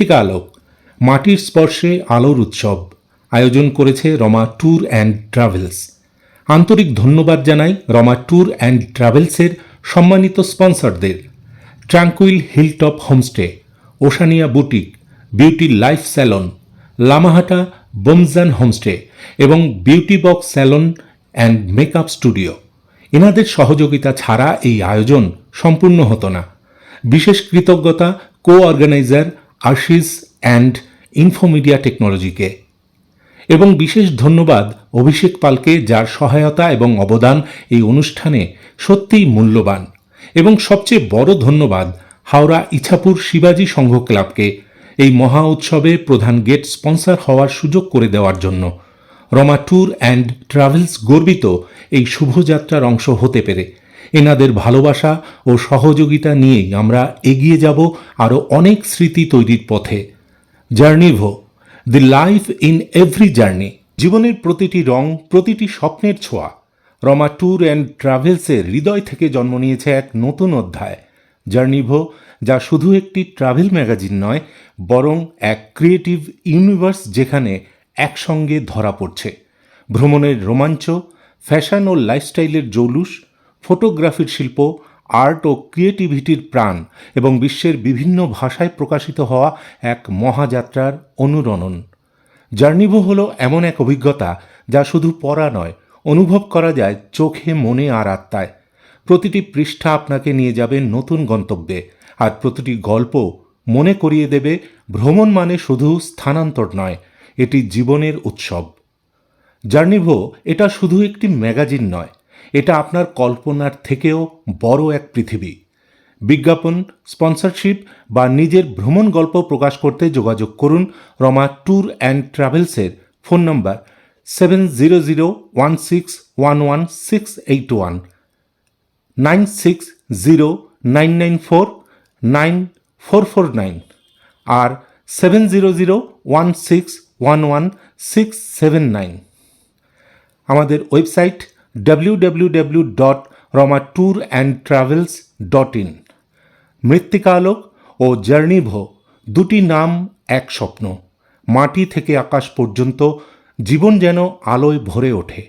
মৃত্তিকা আলোক, মাটির স্পর্শে আলোর উৎসব আয়োজন করেছে রমা ট্যুর অ্যান্ড ট্রাভেলস। আন্তরিক ধন্যবাদ জানাই রমা ট্যুর অ্যান্ড ট্রাভেলসের সম্মানিত স্পন্সরদের: tranquil hilltop homestay, Oceania boutique, beauty life salon, Lamahatta Bomjan homestay এবং beauty box salon and makeup studio. এনাদের সহযোগিতা ছাড়া এই আয়োজন সম্পূর্ণ হতো না। বিশেষ কৃতজ্ঞতা কো অর্গানাইজার আশিস অ্যান্ড ইনফোমিডিয়া টেকনোলজিকে, এবং বিশেষ ধন্যবাদ অভিষেক পালকে, যার সহায়তা এবং অবদান এই অনুষ্ঠানে সত্যিই মূল্যবান। এবং সবচেয়ে বড় ধন্যবাদ হাওড়া ইছাপুর শিবাজি সংঘ ক্লাবকে এই মহা উৎসবে প্রধান গেট স্পন্সর হওয়ার সুযোগ করে দেওয়ার জন্য। রমা ট্যুর অ্যান্ড ট্রাভেলস গর্বিত এই শুভযাত্রার অংশ হতে পেরে। এনাদের ভালোবাসা ও সহযোগিতা নিয়েই আমরা এগিয়ে যাব আরও অনেক স্মৃতি তৈরির পথে। জার্নিভো, the life in every journey. জীবনের প্রতিটি রং, প্রতিটি স্বপ্নের ছোঁয়া। রমা ট্যুর অ্যান্ড ট্রাভেলসের হৃদয় থেকে জন্ম নিয়েছে এক নতুন অধ্যায়, জার্নিভো, যা শুধু একটি ট্রাভেল ম্যাগাজিন নয়, বরং এক ক্রিয়েটিভ ইউনিভার্স যেখানে একসঙ্গে ধরা পড়ছে ভ্রমণের রোমাঞ্চ, ফ্যাশন ও লাইফস্টাইলের জৌলুস, ফটোগ্রাফির শিল্প, আর্ট ও ক্রিয়েটিভিটির প্রাণ এবং বিশ্বের বিভিন্ন ভাষায় প্রকাশিত হওয়া এক মহাযাত্রার অনুরণন। জার্নিভো হলো এমন এক অভিজ্ঞতা যা শুধু পড়া নয়, অনুভব করা যায় চোখে, মনে আর আত্মায়। প্রতিটি পৃষ্ঠা আপনাকে নিয়ে যাবে নতুন গন্তব্যে, আর প্রতিটি গল্প মনে করিয়ে দেবে ভ্রমণ মানে শুধু স্থানান্তর নয়, এটি জীবনের উৎসব। জার্নিভো এটা শুধু একটি ম্যাগাজিন নয়, এটা আপনার কল্পনার থেকেও বড় এক পৃথিবী। বিজ্ঞাপন, স্পন্সরশিপ বা নিজের ভ্রমণ গল্প প্রকাশ করতে যোগাযোগ করুন রমা ট্যুর অ্যান্ড ট্রাভেলসের ফোন নম্বর 7001611681, 9609949449 আর 7001611679। আমাদের ওয়েবসাইট www.romatourandtravels.in। মৃত্তিকা আলোক ও জার্নিভো, দুটি নাম এক স্বপ্ন। মাটি থেকে আকাশ পর্যন্ত জীবন যেন আলোয় ভরে ওঠে।